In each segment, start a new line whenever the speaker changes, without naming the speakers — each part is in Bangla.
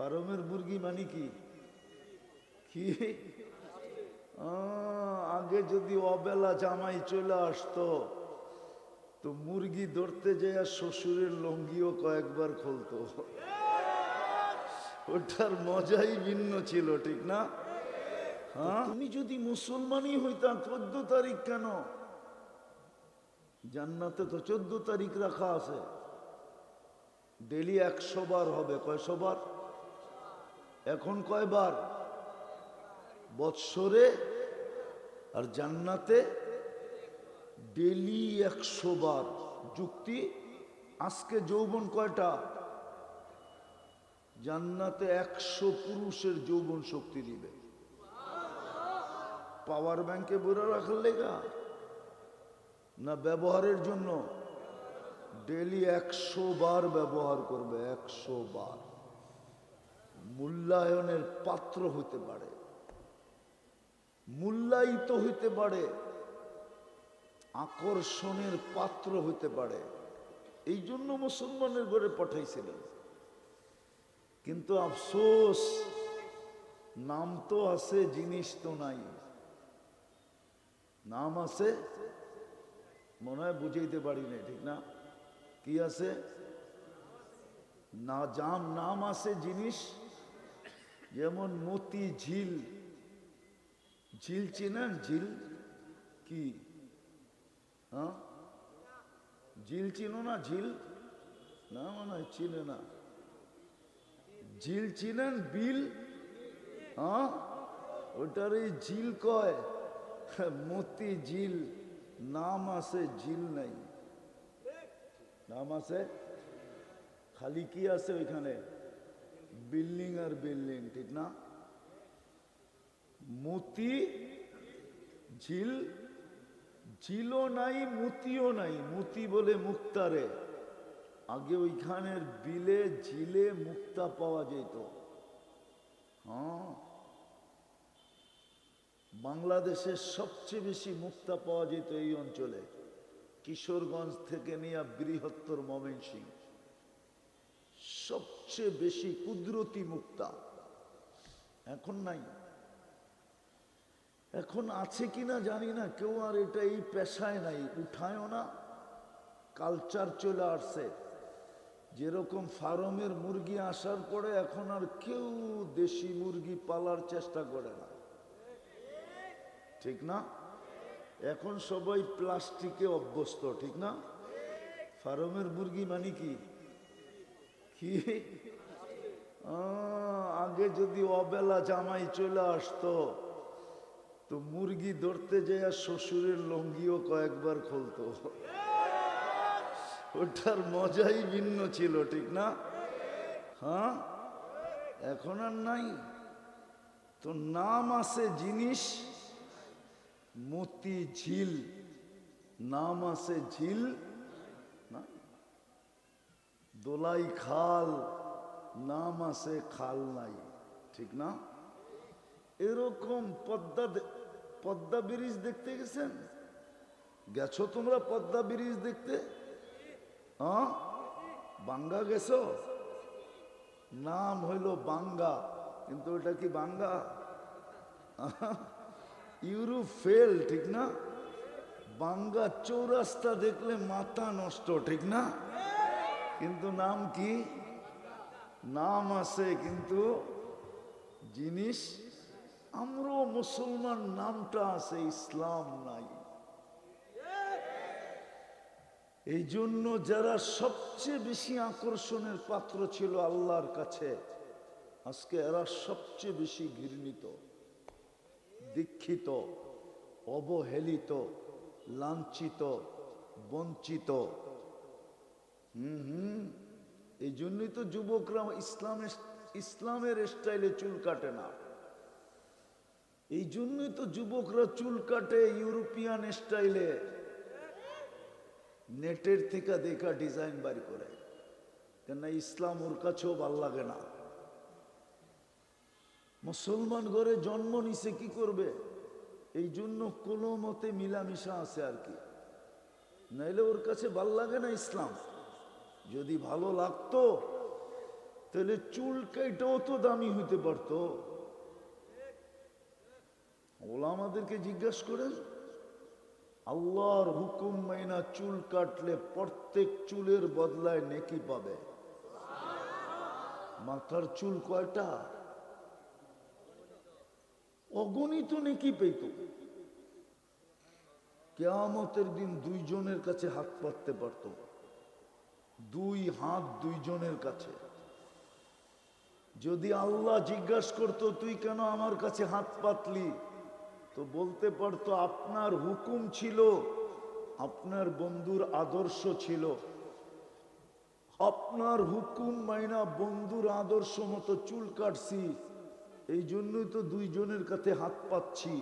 ফার্মের মুরগি মানে কি কি আগে যদি অবেলা জামাই চলে আসতো তো মুরগি ধরতে যায় শ্বশুরের লঙ্গিও কয়েকবার খুলতো, ওটার মজাই ভিন্ন ছিল, ঠিক না? হ্যাঁ, তুমি যদি মুসলমানই হইতা 14 তারিখ কেন? জান্নাতে তো 14 তারিখ রাখা আছে। ডেলি 100 বার হবে। কয়শো বার? এখন কয়বার বৎসরে? আর জান্নাতে ডেলি 100 বার। যুক্তি? আজকে যৌবন কয়টা? জান্নাতে 100 পুরুষের যৌবন শক্তি দিবে। পাওয়ার ব্যাংকে ভরে রাখার লেগা না ব্যবহারের জন্য? ডেলি 100 বার ব্যবহার করবে, 100 বার। মূল্যায়নের পাত্র হতে পারে, মূল্যায়িত হইতে পারে, আকর্ষণের পাত্র হইতে পারে। এই জন্য মুসলমানের ঘরে পাঠাইছিলেন। কিন্তু আফসোস, নাম তো আছে, জিনিস তো নাই। নাম আছে, মনে হয় বুঝাইতে পারি না, ঠিক না? কি আছে? না, নাম আছে, জিনিস। যেমন মতি ঝিল। ঝিল চিনেন? ঝিল কি? হ্যাঁ, ঝিল চিনো না? ঝিল না, মনে হয় চিনে না। ঝিল চিনেন? বিল? হ্যাঁ, ওটার এই ঝিল কয়। মতি ঝিল। নাম আছে, ঝিল নাই। নাম আছে, খালি কি আছে ওইখানে? বিল্ডিং আর বিল্ডিং, ঠিক না? মতি ঝিল, ঝিলও নাই, মতিও নাই। মতি বলে মুক্তারে। আগে ওইখানের বিলে ঝিলে মুক্তা পাওয়া যেত। হ্যাঁ, বাংলাদেশের সবচেয়ে বেশি মুক্তা পাওয়া যেত এই অঞ্চলে, কিশোরগঞ্জ থেকে নিয়ে বৃহত্তর ময়মনসিংহ। সবচেয়ে বেশি কুদরতি মুক্তা। এখন নাই। এখন আছে কিনা জানি না, কেউ আর এটা এই পেশায় নাই, উঠায়ও না। কালচার চলে আসছে। যেরকম ফার্মের মুরগি আসার পরে এখন আর কেউ দেশি মুরগি পালার চেষ্টা করে না, ঠিক না? এখন সবাই প্লাস্টিকে অভ্যস্ত, ঠিক না? ফার্মের মুরগি মানে কি কি আগে যদি অবেলা জামাই চলে আসতো তো মুরগি ধরতে যায় শ্বশুরের লঙ্গিও কয়েকবার খুলতো, ওটার মজাই ভিন্ন ছিল, ঠিক না? হ্যাঁ, এখন আর নাই। তো নাম আছে, জিনিস মতি ঝিল। নাম আছে, ঝিল না। দোলাই খাল, নাম আছে, খাল নাই, ঠিক না? এরকম পদ্মা ব্রিজ দেখতে গেছেন? গেছো তোমরা পদ্মা ব্রিজ দেখতে? হ্যাঁ, বাঙ্গা গেছো? নাম হইল বাঙ্গা, কিন্তু ওটা কি বাঙ্গা? ইউরোপ ফেল, ঠিক না? বাঙ্গা চৌরাস্তা দেখলে মাথা নষ্ট, ঠিক না? কিন্তু নাম কি? নাম আছে, কিন্তু জিনিস। আমরাও মুসলমান, নামটা আছে, ইসলাম নাই। এই জন্য যারা সবচেয়ে বেশি আকর্ষণের পাত্র ছিল আল্লাহর কাছে, আজকে এরা সবচেয়ে বেশি ঘৃণিত, দীক্ষিত, অবহেলিত, লাঞ্ছিত, বঞ্চিত। এই জন্যই তো যুবকরা ইসলামের স্টাইলে চুল কাটে না। এই জন্যই তো যুবকরা চুল কাটে ইউরোপিয়ান স্টাইলে, নেটের থেকে দেখা ডিজাইন বাড়ি করে। কেন? ইসলাম ওর কাছেও ভাল লাগে না। মুসলমান ঘরে জন্ম নিছে, কি করবে? এই জন্য কোনো মতে মিলামিশা আছে আর কি, নাইলে ওর কাছে ভাল লাগে না ইসলাম। যদি ভালো লাগতো তাহলে চুল কেটেও তো দামি হইতে পারতো। ওলামাদেরকে জিজ্ঞাসা করেন, আল্লাহর হুকুম মাইনা চুল কাটলে প্রত্যেক চুলের বদলায় নেকি পাবে। মাথার চুল কয়টা? অগণিত নেকি পেত। কিয়ামতের দিন দুইজনের কাছে হাত পাততে পারত, দুই হাত দুইজনের কাছে। যদি আল্লাহ জিজ্ঞাসা করতো তুই কেন আমার কাছে হাত পাতলি, তো বলতে পারতো আপনার হুকুম ছিল, আপনার বন্ধুর আদর্শ ছিল, আপনার হুকুম মাইনা বন্ধুর আদর্শ মতো চুল কাটছি, এই জন্যই তো দুইজনের কাছে হাত পাচ্ছি।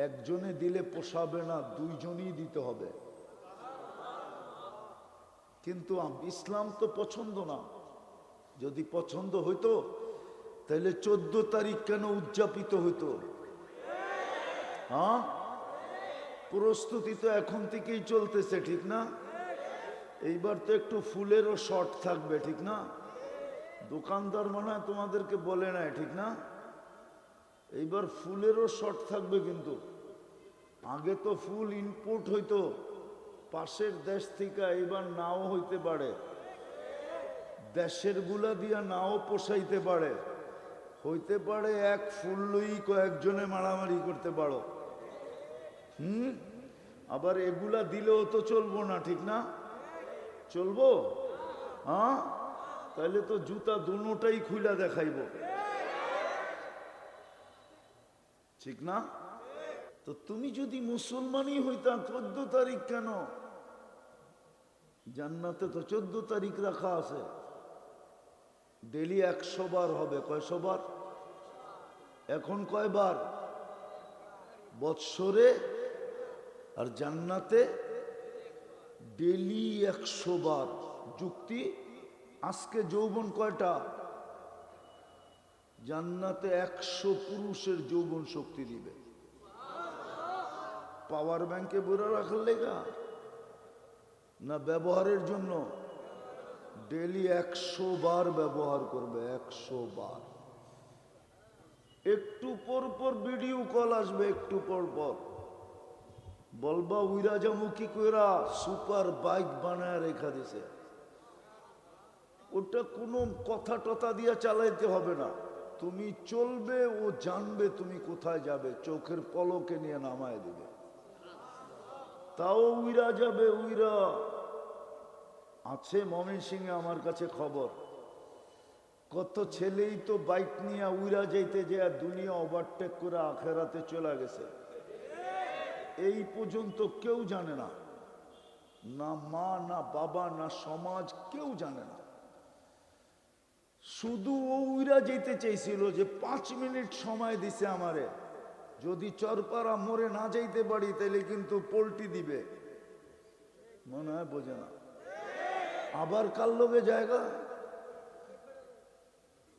একজনে দিলে পোষাবে না, দুইজনই দিতে হবে। কিন্তু ইসলাম তো পছন্দ না। যদি পছন্দ হইতো তাহলে 14 তারিখ কেন উদযাপিত হইতো? হ্যাঁ, প্রস্তুতি তো এখন থেকেই চলতেছে, ঠিক না? এইবার তো একটু ফুলেরও শর্ট থাকবে, ঠিক না? দোকানদার মনে হয় তোমাদেরকে বলে নাই, ঠিক না? এইবার ফুলেরও শর্ট থাকবে। কিন্তু আগে তো ফুল ইনপুট হইতো পাশের দেশ থেকে, এবার নাও হইতে পারে, দেশের গুলা দিয়া নাও পোষাইতে পারে, হইতে পারে এক ফুল লই কয়েকজনে মারামারি করতে পারো। আবার এগুলা দিলেও তো চলবো না, ঠিক না? চলবো? হ্যাঁ, তাহলে তো জুতা দুটাই খুইলা দেখাইব, ঠিক না? তো তুমি যদি মুসলমানই হইতা 14 তারিখ কেন? জান্নাতে তো 14 তারিখ রাখা আছে। ডেলি 100 বার হবে। কয়শো বার? এখন কয়বার? বৎসরে। আর জান্নাতে ডেলি 100 বার। যুক্তি, আজকে যৌবন কয়টা? জান্নাতে 100 পুরুষের যৌবন শক্তি দিবে। পাওয়ার ব্যাংকে বইরা রাখার লেগা না ব্যবহারের জন্য? ডেলি 100 বার ব্যবহার করবে, 100 বার। একটু পর পর ভিডিও কল আসবে, একটু পর পর বলবা উইরা জামু কি কইরা সুপার বাইক বানায় রেখা দিছে। ওটা কোনো কথা টথা দিয়া চালাইতে হবে না, তুমি চলবে, ও জানবে তুমি কোথায় যাবে, চোখের পলকে নিয়ে নামায় দিবে। তাও উইরা যাবে। উইরা আছে ময়মনসিংহে, আমার কাছে খবর, কত ছেলেই তো বাইক নিয়ে উইরা যাইতে যায় দুনিয়া ওভারটেক করে আখেরাতে চলে গেছে। এই পর্যন্ত কেউ জানে না, না মা, না বাবা, না সমাজ, কেউ জানে না। শুধু ও উইরা যেতে চাইছিল যে 5 মিনিট সময় দিছে আমারে, যদি চরপাড়া মোড়ে না যাইতে পারি তাহলে কিন্তু পোল্টি দিবে। মনে হয় বোঝে না। আবার কার লগে জায়গা,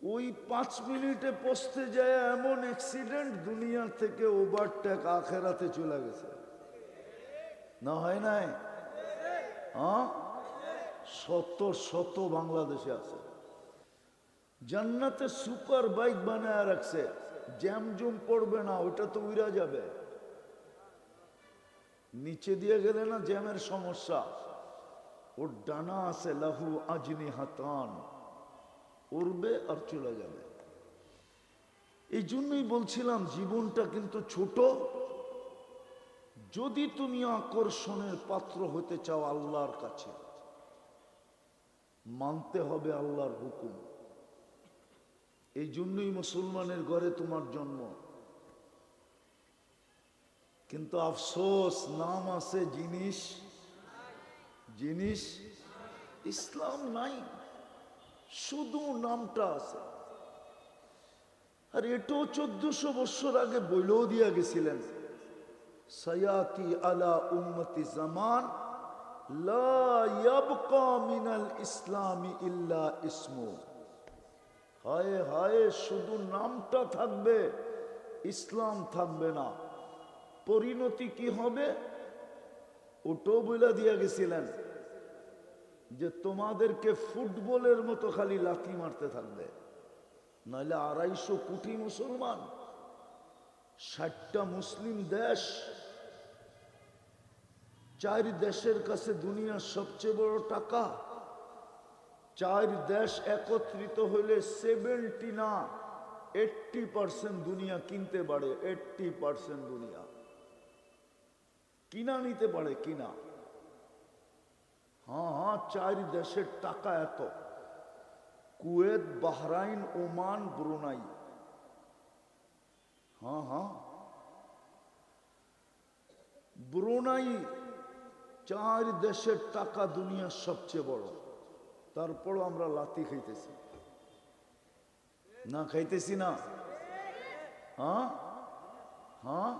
ওই 5 মিনিটে পৌঁছতে যায় এমন অ্যাক্সিডেন্ট, দুনিয়ার থেকে ওভারটেক আখেরাতে চলে গেছে। না হয় নাই? হ্যাঁ, শত শত বাংলাদেশে আছে। জান্নাতে সুপার বাইক বানায় রাখছে, জ্যাম জুম পড়বে না, ওটা তো উড়া যাবে। নিচে দিয়ে গেলে না জ্যামের সমস্যা। ওর ডানা আছে, লাহু আজনি হাতান, উড়বে আর চলে যাবে। এই জন্যই বলছিলাম জীবনটা কিন্তু ছোট। যদি তুমি আকর্ষণের পাত্র হতে চাও আল্লাহর কাছে, মানতে হবে আল্লাহর হুকুম। এই জন্যই মুসলমানের ঘরে তোমার জন্ম। কিন্তু আফসোস, নাম আছে, জিনিস জিনিস ইসলাম নাই, শুধু নামটা আছে। আর এটাও 1400 বছর আগে বইলেও দিয়া গেছিলেন, সায়াতি আলা উম্মতি জামান লা ইয়াবকা মিনাল ইসলামি ইল্লা ইসমু। হায় হায়, শুধু নামটা থাকবে, ইসলাম থাকবে না। পরিণতি কি হবে ওটাও বইলা দিয়া গেছিলেন। যে তোমাদেরকে ফুটবলের মতো খালি লাথি মারতে থাকবে, নাহলে 250 কোটি মুসলমান, 60টা মুসলিম দেশ, 4 দেশের কাছে দুনিয়ার সবচেয়ে বড় টাকা। 4 দেশ একত্রিত হইলে 70 না 80% দুনিয়া কিনতে পারে। 80% দুনিয়া কিনা নিতে পারে, কিনা। হ্যাঁ হ্যাঁ, 4 দেশের টাকা এত: কুয়েত, বাহরাইন, ওমান, ব্রুনাই। হ্যাঁ হ্যাঁ, ব্রুনাই। 4 দেশের টাকা দুনিয়ার সবচেয়ে বড়। তারপরও আমরা লাথি খাইতেছি না, খাইতেছি না? হ্যাঁ হ্যাঁ,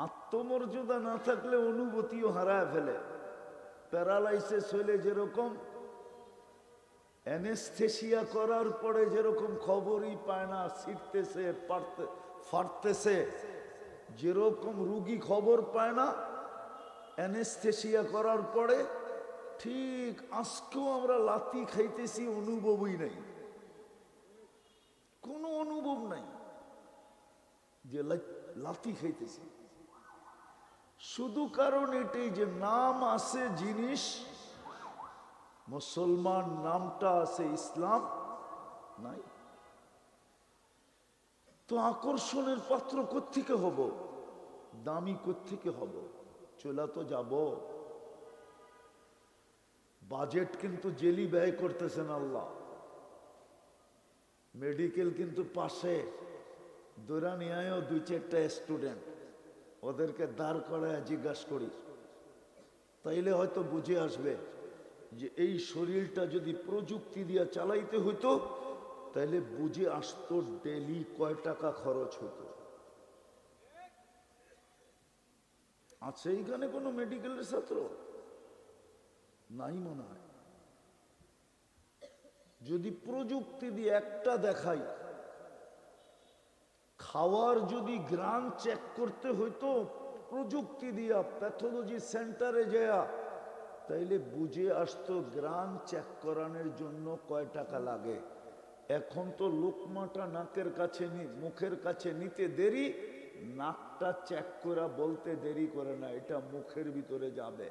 আত্মমর্যাদা না থাকলে অনুভূতিও হারায় ফেলে। প্যারালাইসিস হইলে যেরকম অ্যানেস্থেসিয়া করার পরে যেরকম খবরই পায় না, ছিটতেছে, ফাটতেছে, যেরকম রুগী খবর পায় না অ্যানেস্থেসিয়া করার পরে, ঠিক আজকেও আমরা লাথি খাইতেছি, অনুভবই নাই, কোনো অনুভব নাই যে লাথি খাইতেছি। শুধু কারণ এটাই যে নাম আছে জিনিস, মুসলমান নামটা আছে, ইসলাম নাই। তো আকর্ষণের পাত্র কোত্থেকে হব, দামি কোত্থেকে হব? চলা তো যাব। বাজেট কিন্তু জেলি ব্যয় করতেছেন আল্লাহ। মেডিকেল কিন্তু পাশে দৌড়া নিয়ে 2-4টা স্টুডেন্ট, ওদেরকে দাঁড় করায় জিজ্ঞাসা করি, তাইলে হয়তো বুঝে আসবে যে এই শরীরটা যদি প্রযুক্তি দিয়ে চালাইতে হইতো, তাইলে বুঝে আসতো ডেলি কয় টাকা খরচ হতো। আছে এইখানে কোনো মেডিকেলের ছাত্র? নাই মনে হয়। যদি প্রযুক্তি দিয়ে একটা দেখাই, খাওয়ার যদি গ্রান চেক করতে হইতো প্রযুক্তি দিয়া প্যাথোলজি সেন্টারে যায়া, তাইলে বুঝে আসতো গ্রান চেক করানোর জন্য কয় টাকা লাগে। এখন তো লোকমাটা নাকের কাছে মুখের কাছে নিতে দেরি, নাকটা চেক করা বলতে দেরি করে না, এটা মুখের ভিতরে যাবে।